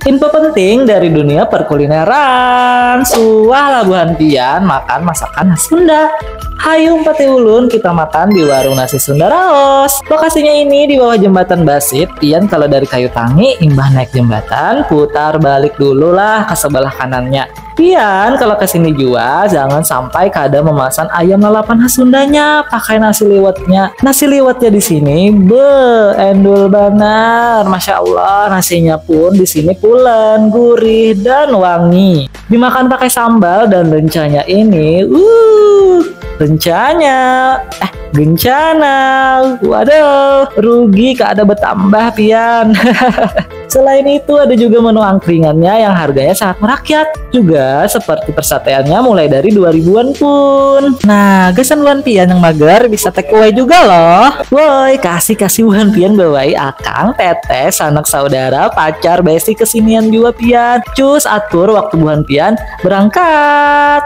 Info penting dari dunia perkulineran. Suah labuhan pian makan masakan khas Sunda. Hayu Pati Ulun kita makan di warung nasi Sunda Raos. Lokasinya ini di bawah jembatan Basit. Pian kalau dari Kayu Tangi imbah naik jembatan, putar balik dulu lah ke sebelah kanannya. Pian kalau kesini juga jangan sampai kada memesan ayam lalapan khas Sundanya, pakai nasi liwetnya. Nasi liwetnya di sini endul banar, masya Allah. Nasinya pun di sini pulen, gurih dan wangi. Dimakan pakai sambal dan lencanya ini, gencana. Waduh, rugi kada bertambah pian. Selain itu ada juga menu angkringannya yang harganya sangat merakyat. Juga seperti persateannya mulai dari 2000-an pun. Nah, gesan Wan Pian yang mager bisa take away juga loh. Woi, kasih Wan Pian bawai akang, teteh, sanak saudara, pacar, besti kesinian juga pian. Cus atur waktu Wan Pian berangkat.